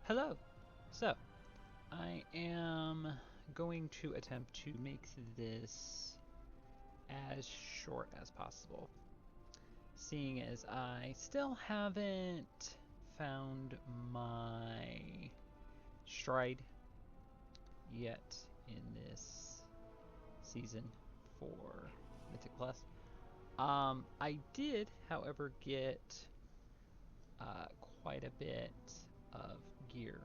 Hello! So, I am going to attempt to make this as short as possible, seeing as I still haven't found my stride yet in this season for Mythic Plus. I did, however, get quite a bit of gear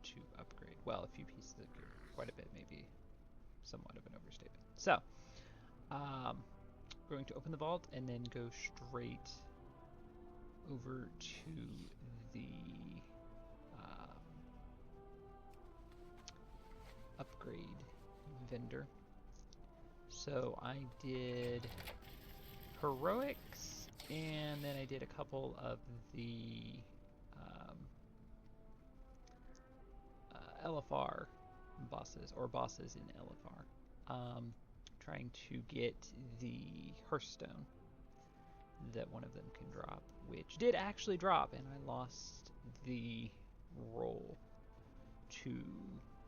to upgrade. Well, a few pieces of gear. Quite a bit, maybe somewhat of an overstatement. So, going to open the vault and then go straight over to the upgrade vendor. So I did heroics, and then I did a couple of the LFR bosses, or bosses in LFR, trying to get the Hearthstone that one of them can drop, which did actually drop, and I lost the roll to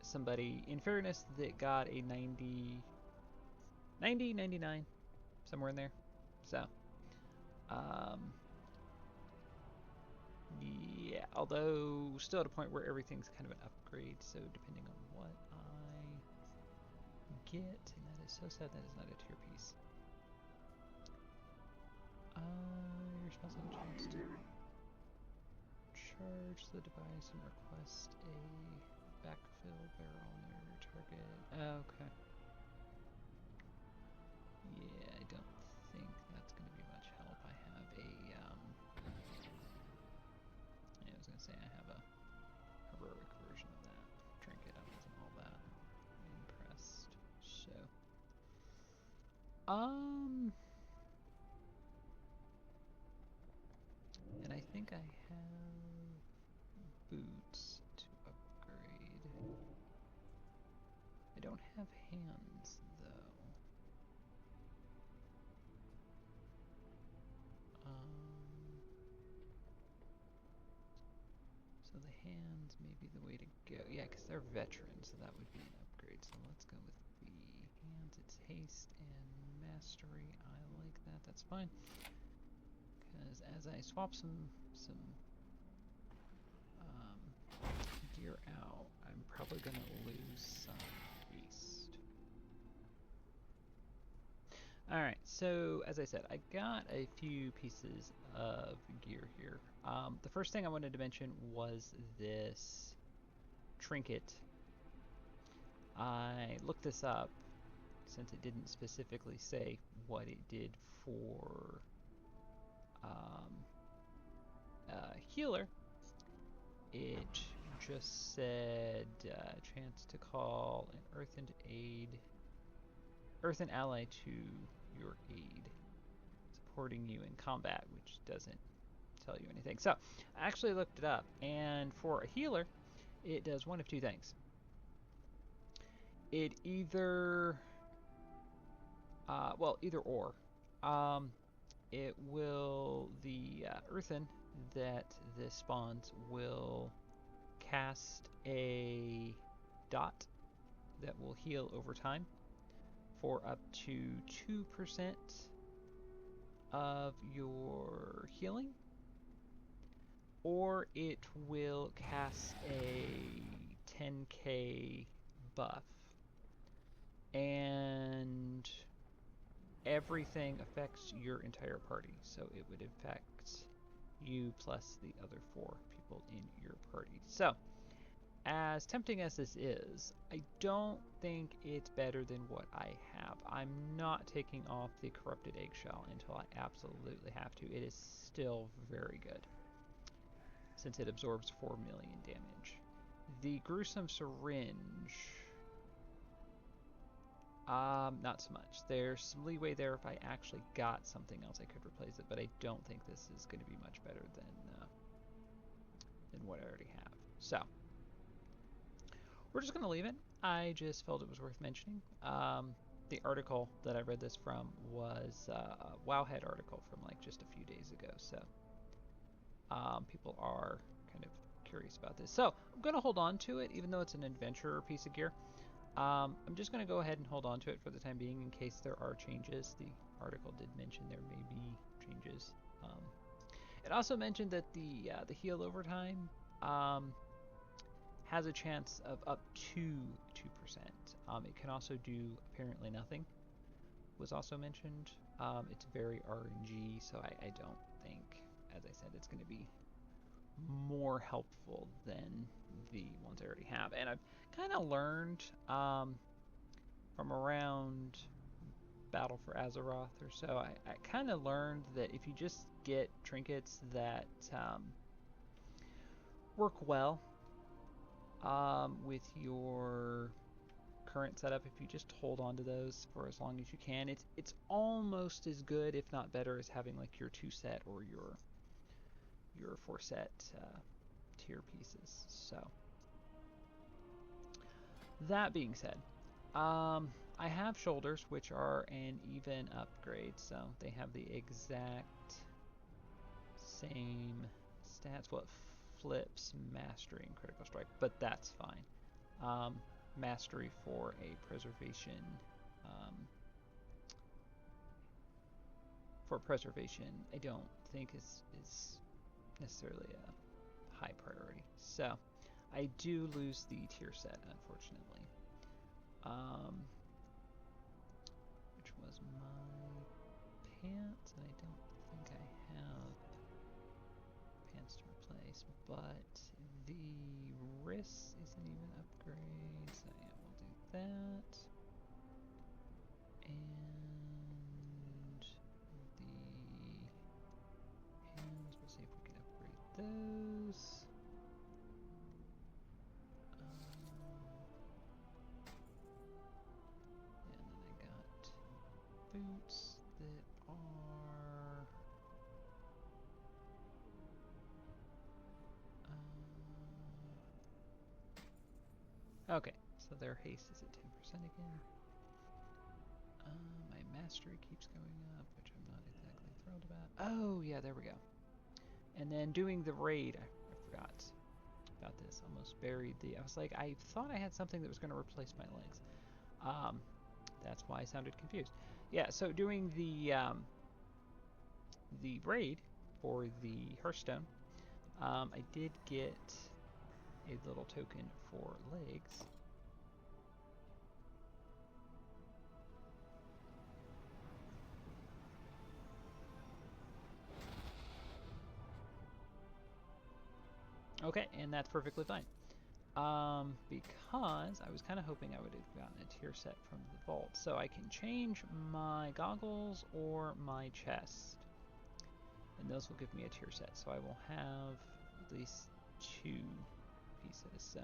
somebody, in fairness, that got a 90, 99, somewhere in there. So, yeah, although still at a point where everything's kind of an upgrade, so depending on what I get, and that is so sad that is not a tier piece. You're responsible for chance to charge the device and request a backfill barrel near your target. Okay. Yeah, I don't think that's going to be much help. I have a, I was going to say I have a heroic version of that. Trinket, I wasn't all that impressed. So, and I think I have boots to upgrade. I don't have hands, though. So the hands may be the way to go. Yeah, because they're veterans, so that would be an upgrade. So let's go with the hands. It's haste and mastery. I like that. That's fine. Because as I swap some gear out, I'm probably going to lose some haste. Alright, so as I said, I got a few pieces of gear here. The first thing I wanted to mention was this trinket. I looked this up since it didn't specifically say what it did for healer. It just said chance to call an earthen ally to your aid, supporting you in combat, which doesn't tell you anything. So I actually looked it up, and for a healer, it does one of two things. It either, either or. It will, the earthen that this spawns will cast a dot that will heal over time for up to 2% of your healing, or it will cast a 10k buff, and everything affects your entire party, so it would affect you plus the other 4 people in your party. So, as tempting as this is, I don't think it's better than what I have. I'm not taking off the corrupted eggshell until I absolutely have to. It is still very good, since it absorbs 4 million damage. The gruesome syringe, not so much. There's some leeway there if I actually got something else I could replace it, but I don't think this is going to be much better than what I already have. So, we're just going to leave it. I just felt it was worth mentioning. The article that I read this from was a Wowhead article from like just a few days ago, so people are kind of curious about this. So I'm going to hold on to it, even though it's an adventurer piece of gear. I'm just going to go ahead and hold on to it for the time being in case there are changes. The article did mention there may be changes. It also mentioned that the heal over time has a chance of up to 2%. It can also do apparently nothing, was also mentioned. It's very RNG, so I don't think, as I said, it's going to be more helpful than the ones I already have. And I've kind of learned from around Battle for Azeroth or so, I kind of learned that if you just get trinkets that work well with your current setup, if you just hold on to those for as long as you can, it's almost as good, if not better, as having like your 2-set or your 4-set tier pieces. So that being said, I have shoulders, which are an even upgrade, so they have the exact same stats. Well, it flips mastery and critical strike, but that's fine. Mastery for a preservation. I don't think is necessarily a high priority. So I do lose the tier set, unfortunately. Which was my pants, and I don't think I have pants to replace, but the wrist is an even upgrade, so yeah, we'll do that. And the hands, we'll see if we can upgrade those. And then I got boots that are okay, so their haste is at 10% again. My mastery keeps going up, which I'm not exactly thrilled about. Oh yeah, there we go. And then doing the raid, I forgot about this. Almost buried the. I was like, I thought I had something that was going to replace my legs. That's why I sounded confused. Yeah, so doing the raid for the Hearthstone, I did get a little token for legs. Okay, and that's perfectly fine. Because I was kind of hoping I would have gotten a tier set from the vault. So I can change my goggles or my chest. And those will give me a tier set. So I will have at least 2 pieces. So,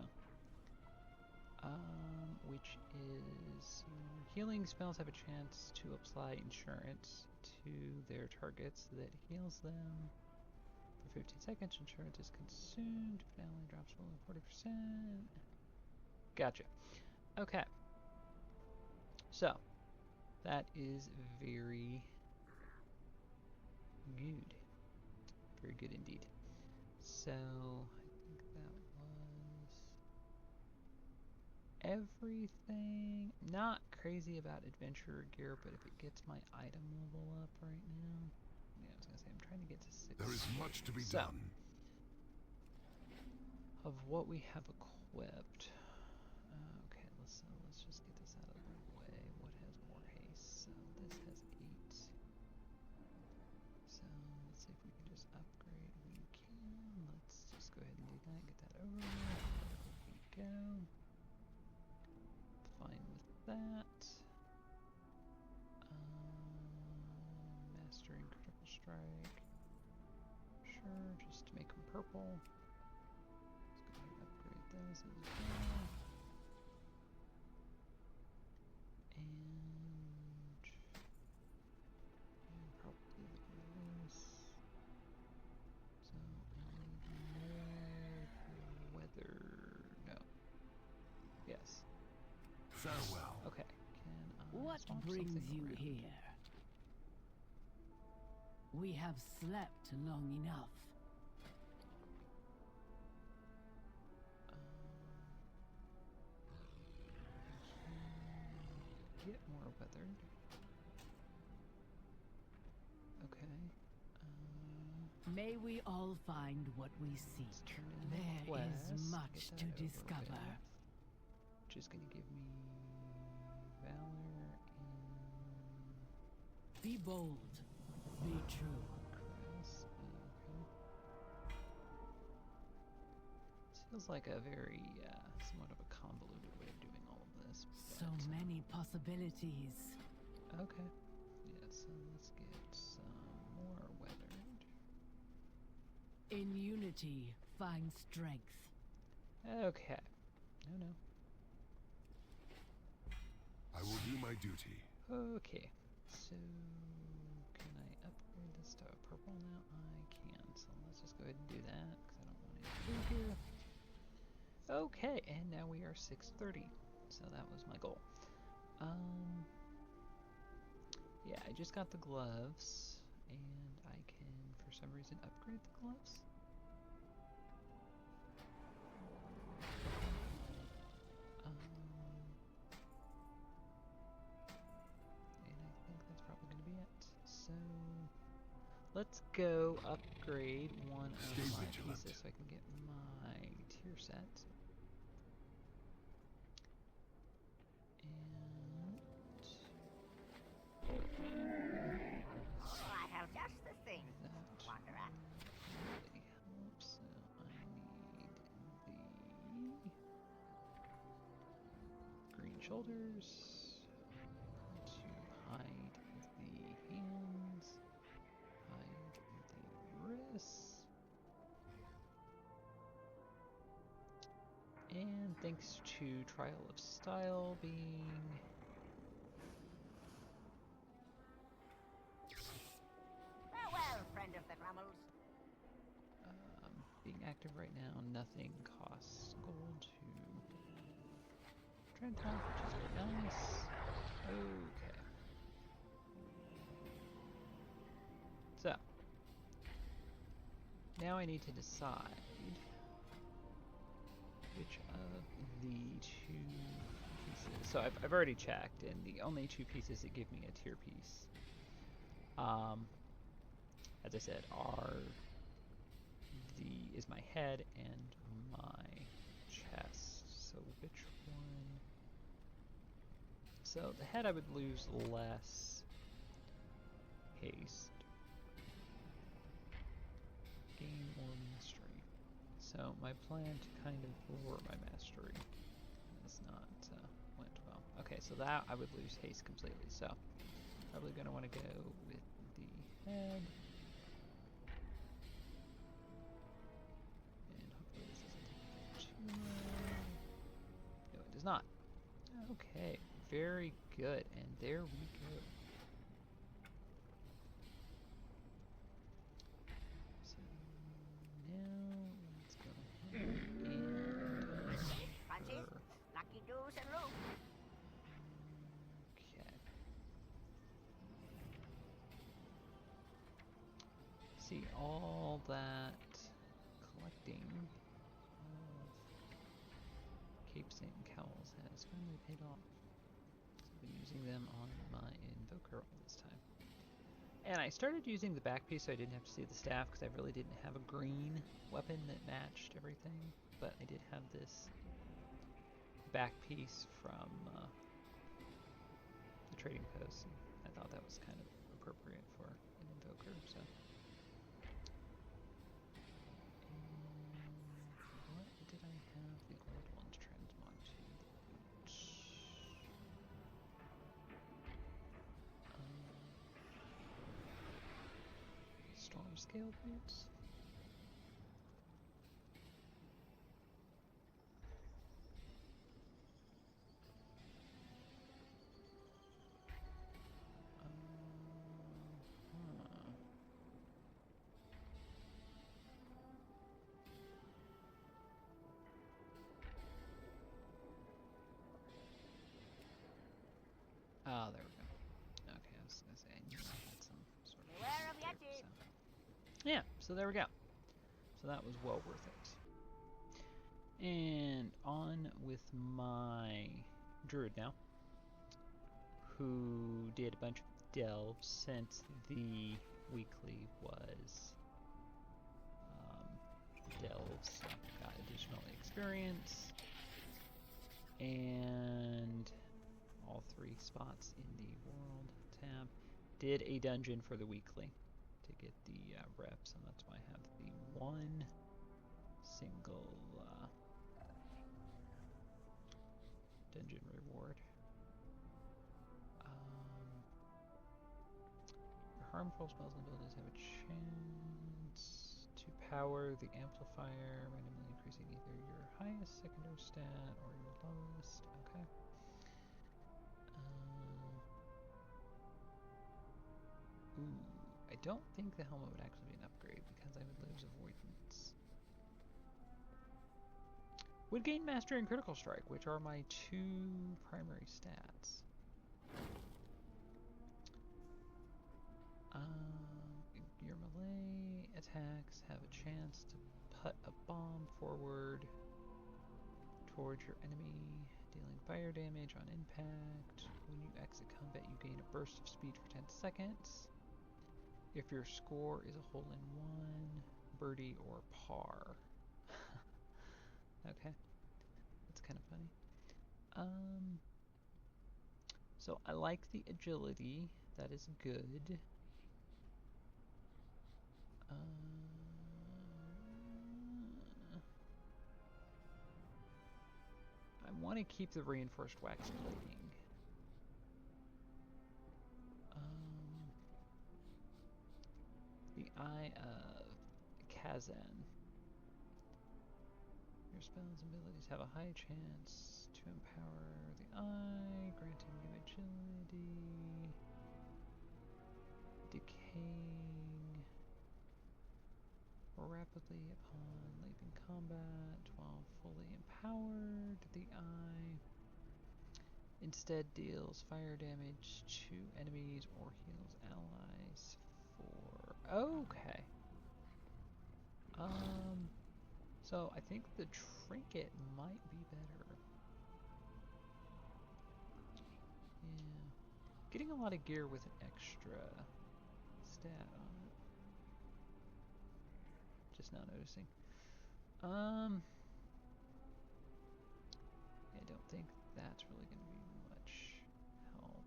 which is healing spells have a chance to apply insurance to their targets that heals them. For 15 seconds, insurance is consumed. If it only drops below 40%. Gotcha. Okay. So, that is very good. Very good indeed. So, I think that was everything. Not crazy about adventurer gear, but if it gets my item level up right now. Yeah, I was gonna say I'm trying to get to 6. There is much to be done. Of what we have equipped. Okay, let's just get this out of the way. What has more haste? So this has 8. So let's see if we can just upgrade. We can. Let's just go ahead and do that. Get that over with. There we go. Fine with that. Mastering critical strike. Sure, just to make them purple. Let's go ahead and upgrade those as well. And probably this. So I need more weather. No. Yes. Farewell. Okay. Can I What swap brings something you around? here? We have slept long enough. get more weathered. Okay. May we all find what we seek. Turn in the There quest, is get much that to over discover. with, which is going to give me valor in Be bold. Be true. crest. Okay. This feels like a very somewhat of a convoluted way of doing all of this. So but, many possibilities. Okay. Yeah, so let's get some more weathered. In unity, find strength. Okay. No. I will do my duty. Okay. So, can I upgrade this to purple now? I can. So let's just go ahead and do that because I don't want it to be here. Okay, and now we are 630. So that was my goal. Yeah, I just got the gloves, and I can, for some reason, upgrade the gloves. And I think that's probably going to be it. So, let's go upgrade one of Stay my vigilant. pieces so I can get my tier set. I have just the thing. That Wanderer. really helps. So I need the green shoulders to hide the hands, hide the wrists, and thanks to Trial of Style being Farewell, friend of the Grummles. being active right now, nothing costs gold to Dread Talk, which is very nice. Okay. So, now I need to decide which of the two pieces. So I've already checked, and the only two pieces that give me a tier piece, as I said, is my head and my chest. So which one? So the head I would lose less haste, gain more mastery. So my plan to kind of lower my mastery has not went well. Okay, so that I would lose haste completely. So probably going to want to go with the head. No, it does not. Okay, very good, and there we go. So now let's go ahead and Crunchies, lucky doos and loot. okay. See, all that collecting capes and cowls has finally paid off. So I've been using them on my Invoker all this time. And I started using the back piece so I didn't have to see the staff because I really didn't have a green weapon that matched everything. But I did have this back piece from the trading post, and I thought that was kind of appropriate for an Invoker. So. What did I have the old ones transmog to? Storm scale boots? Oh, there we go. Okay, I was gonna say I knew I had some sort of. Beware of there, Yeti. so. Yeah, so there we go. So that was well worth it. And on with my druid now, who did a bunch of delves since the weekly was delves, got additional experience, and all 3 spots in the world tab did a dungeon for the weekly to get the reps, and that's why I have the one single dungeon reward. Your harmful spells and abilities have a chance to power the amplifier, randomly increasing either your highest secondary stat or your lowest. Okay. Ooh, I don't think the helmet would actually be an upgrade because I would lose avoidance. Would gain mastery and critical strike, which are my 2 primary stats. Your melee attacks have a chance to put a bomb forward towards your enemy, dealing fire damage on impact. When you exit combat, you gain a burst of speed for 10 seconds. If your score is a hole-in-one, birdie, or par. Okay, that's kind of funny. So I like the agility. That is good. I want to keep the reinforced wax plating. The Eye of Kazan. Your spells and abilities have a high chance to empower the eye, granting you agility, decaying rapidly upon leaving combat while fully empowered. The eye instead deals fire damage to enemies or heals allies for... Okay. So I think the trinket might be better. Yeah. Getting a lot of gear with an extra stat on it. Just now noticing. Yeah, I don't think that's really going to be much help.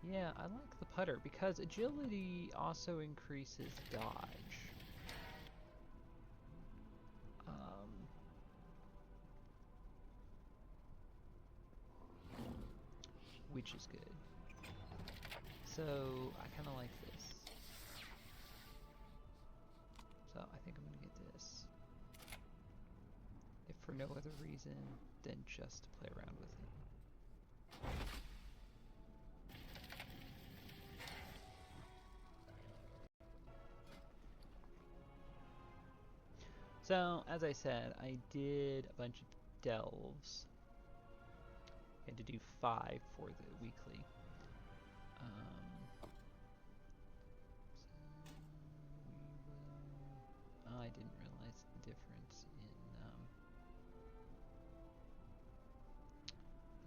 Yeah, I like the putter because agility also increases dodge. Which is good. So I kind of like this. So I think I'm going to get this. If for no other reason than just to play around with it. So, as I said, I did a bunch of delves. I had to do 5 for the weekly. I didn't realize the difference in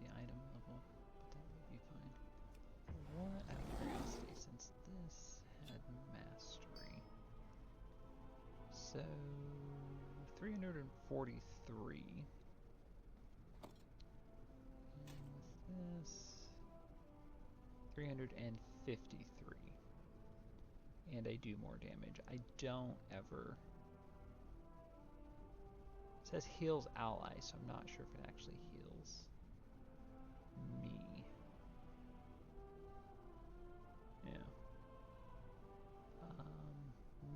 the item level, but that would be fine. What, out of curiosity, since this had mastery, so 343, and with this 353, and I do more damage. I don't ever... It says heals allies, so I'm not sure if it actually heals me. Yeah.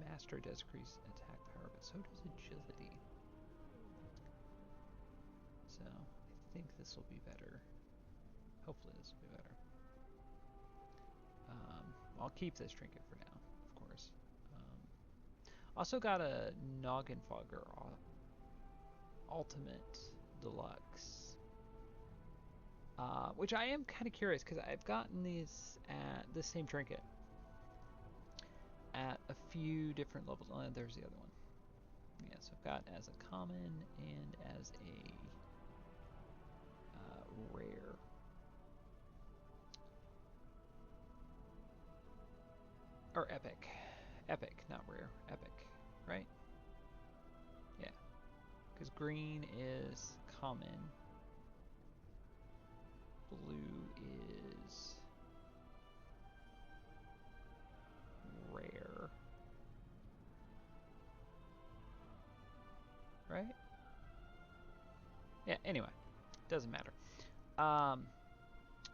Master does increase attack power, but so does agility. So I think this will be better. Hopefully this will be better. I'll keep this trinket for now, of course. Also got a Noggin Fogger Ultimate Deluxe. Which I am kind of curious, because I've gotten these at this same trinket at a few different levels. Oh, there's the other one. Yeah, so I've got as a common and as a rare. Or epic. Epic, not rare. Epic, right? Yeah. Because green is common. Blue is rare. Right? Yeah, anyway. Doesn't matter. I've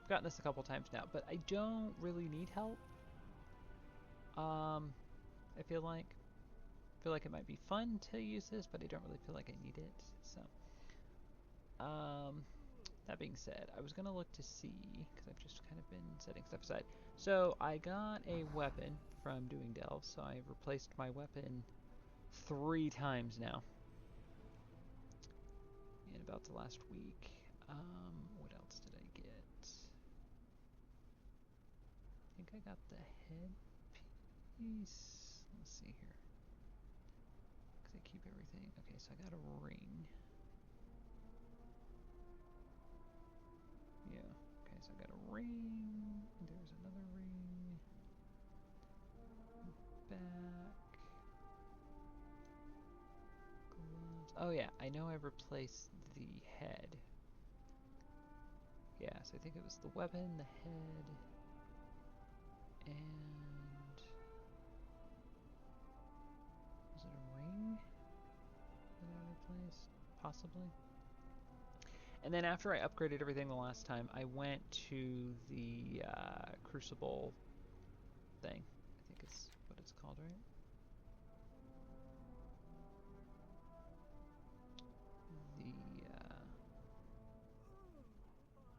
gotten this a couple times now, but I don't really need help. I feel like it might be fun to use this, but I don't really feel like I need it. So, that being said, I was gonna look to see, because I've just kind of been setting stuff aside. So I got a weapon from doing delves, so I've replaced my weapon 3 times now in about the last week. What else did I get? I think I got the head piece. Let's see here. Because I keep everything. Okay, so I got a ring. Yeah. Okay, so I got a ring. There's another ring. Back. Gloves. Oh yeah, I know I replaced the head. Yeah, so I think it was the weapon, the head, and was it a ring that I replaced? Possibly. And then after I upgraded everything the last time, I went to the Crucible thing. I think it's what it's called, right? The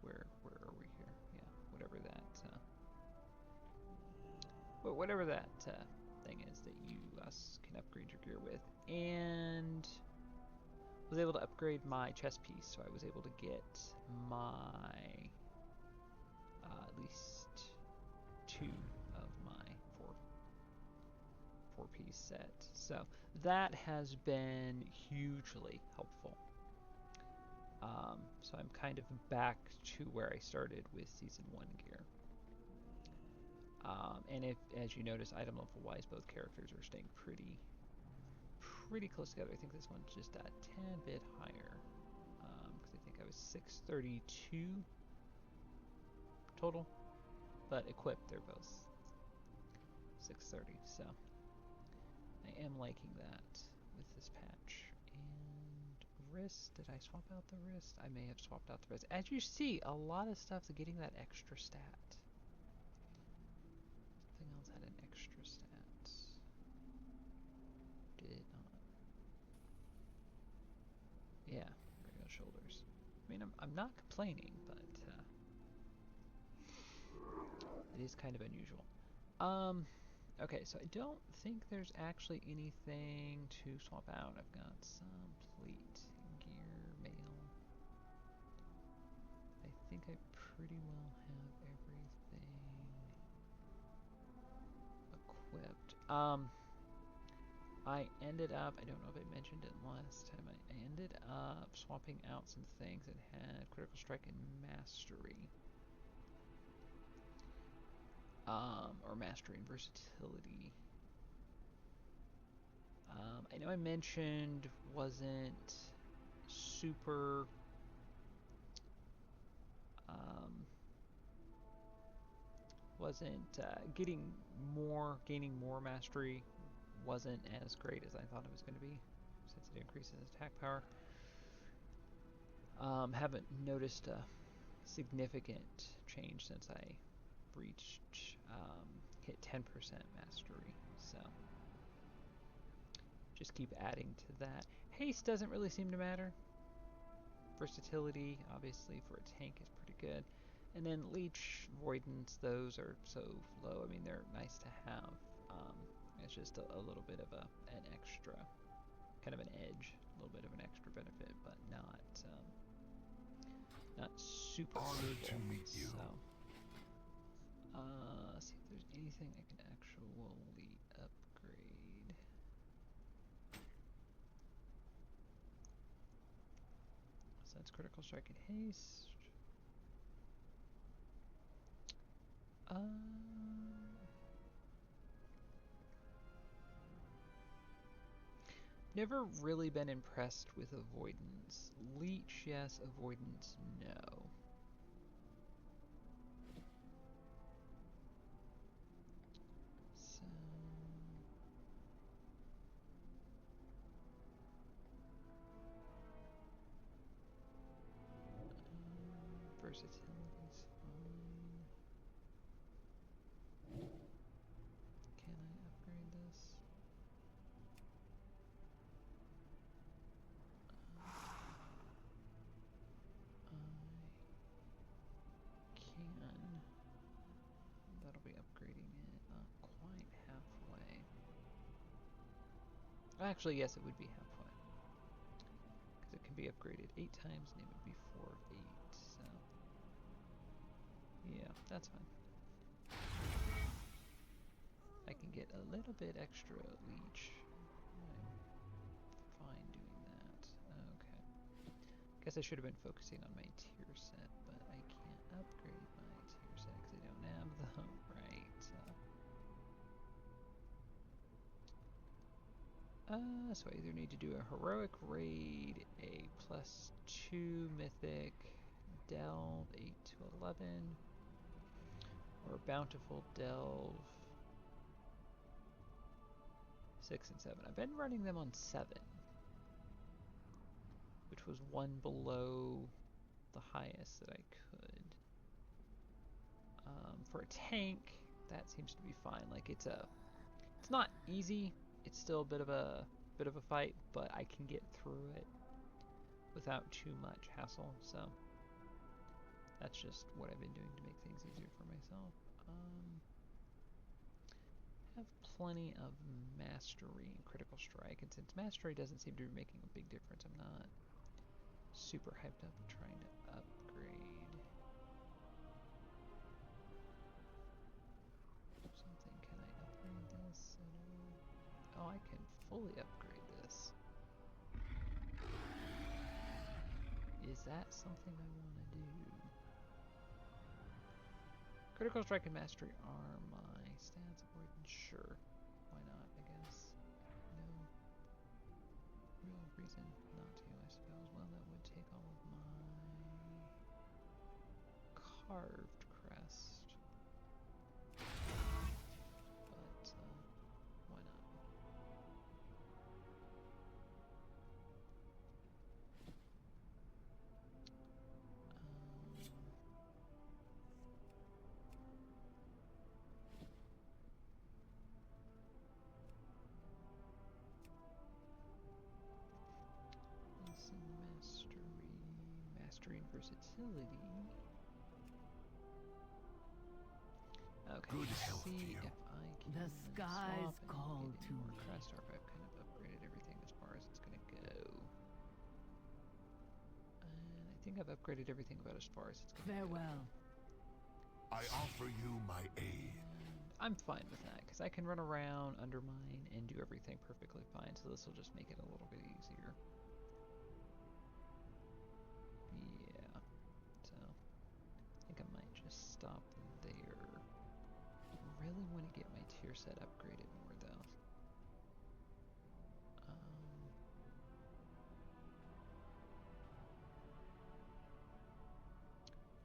where are we here? Yeah, whatever that thing is that you can upgrade your gear with, and was able to upgrade my chest piece, so I was able to get my at least 2 of my 4-piece set. So that has been hugely helpful. So I'm kind of back to where I started with Season 1 gear. And if, as you notice, item level wise, both characters are staying pretty close together. I think this one's just a tad bit higher, because I think I was 632 total, but equipped they're both 630. So I am liking that with this patch. And wrist, did I swap out the wrist? I may have swapped out the wrist. As you see, a lot of stuff's getting that extra stat. Something else had an extra stat. Did it not? Yeah, regular shoulders. I mean, I'm not complaining, but it is kind of unusual. Okay, so I don't think there's actually anything to swap out. I've got some plate, gear, mail. I think I pretty well have everything equipped. I ended up, I don't know if I mentioned it last time, I ended up swapping out some things that had critical strike and mastery. Or mastery and versatility. I know I mentioned wasn't super gaining more mastery wasn't as great as I thought it was going to be, since it increases attack power. Haven't noticed a significant change since I hit 10% mastery, so just keep adding to that. Haste doesn't really seem to matter. Versatility, obviously, for a tank is pretty good. And then Leech, Voidance, those are so low. I mean, they're nice to have. It's just a little bit of an extra, kind of an edge, a little bit of an extra benefit, but not super Honored useful. to meet you. So, see if there's anything I can actually upgrade. It's critical strike and haste. Never really been impressed with avoidance. Leech, yes. Avoidance, no. So... versatility's fine. Can I upgrade this? Can. That'll be upgrading it not quite halfway. Actually, yes, it would be halfway. Because it can be upgraded 8 times and it would be 4 of 8, so... yeah, that's fine. I can get a little bit extra leech. I'm fine doing that. Okay. Guess I should have been focusing on my tier set, but I can't upgrade my tier set because I don't have them, right? So I either need to do a heroic raid, a +2 mythic, delve 8 to 11, or bountiful delve 6 and 7. I've been running them on 7, which was one below the highest that I could. For a tank, that seems to be fine. Like it's not easy. It's still a bit of a fight, but I can get through it without too much hassle. So that's just what I've been doing to make things easier for myself. Have plenty of mastery and critical strike, and since mastery doesn't seem to be making a big difference, I'm not super hyped up trying to upgrade something. Can I upgrade this at all? Oh, I can fully upgrade this. Is that something I want to do? Critical strike and mastery are my stats. Avoidance, sure. Why not, I guess. No real reason not to, I suppose. Well, that would take all of my carved crest. But, why not? Mastery and versatility. Okay, Good health see to you. if I can The skies swap call and get to any more me. crest, or if I've kind of upgraded everything as far as it's gonna go. And I think I've upgraded everything about as far as it's gonna Farewell. go. I offer you my aid. And I'm fine with that, because I can run around, undermine, and do everything perfectly fine, so this will just make it a little bit easier. Yeah, so I think I might just stop there. I really want to get my tier set upgraded more, though.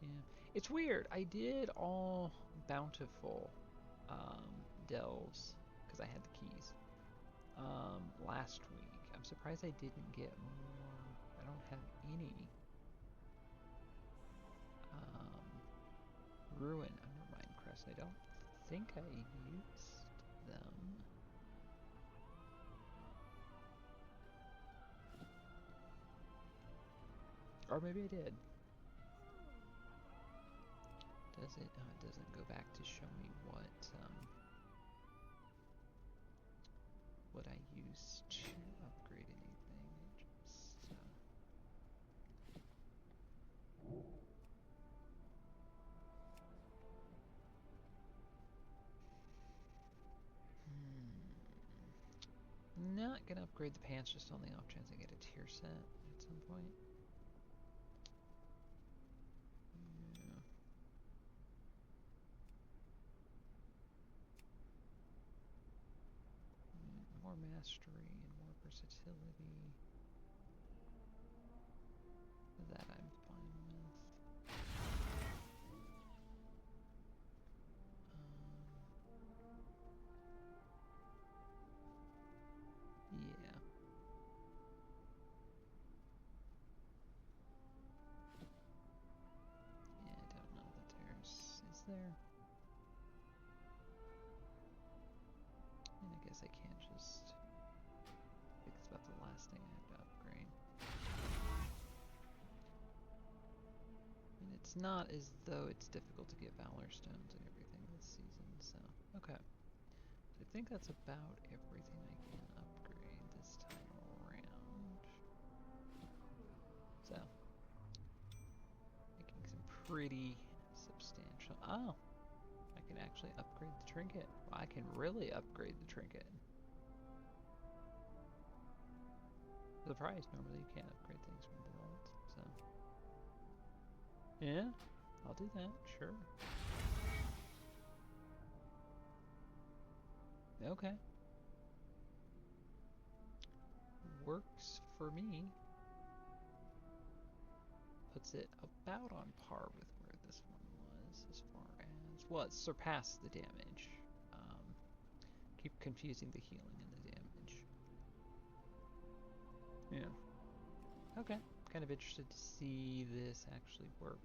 Yeah, it's weird. I did all bountiful delves because I had the keys last week. I'm surprised I didn't get more. I don't have any ruin undermine crest. I don't think I used them. Or maybe I did. Does it? It doesn't go back to show me what I used to upgrade anything. It just not gonna upgrade the pants just on the off chance I get a tier set at some point. mastery and more versatility. That I'm fine with. Yeah. Yeah, I don't know that there's... Is there? And I guess I can't just... I think it's about the last thing I have to upgrade. And it's not as though it's difficult to get Valor Stones and everything this season, so... Okay. I think that's about everything I can upgrade this time around. So, making some pretty substantial... Oh! I can actually upgrade the trinket. Well, I can really upgrade the trinket. Surprised, normally you can't upgrade things from the vault, so... Yeah, I'll do that, sure. Okay. Works for me. Puts it about on par with where this one was, as far as... Well, it surpassed the damage. Keep confusing the healing and the damage. Yeah. Okay. Kind of interested to see this actually work.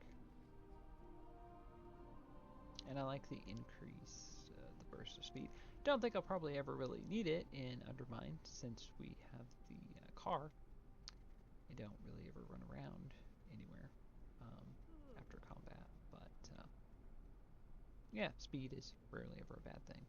And I like the increase, the burst of speed. Don't think I'll probably ever really need it in Undermined, since we have the car. I don't really ever run around anywhere after combat, but yeah, speed is rarely ever a bad thing.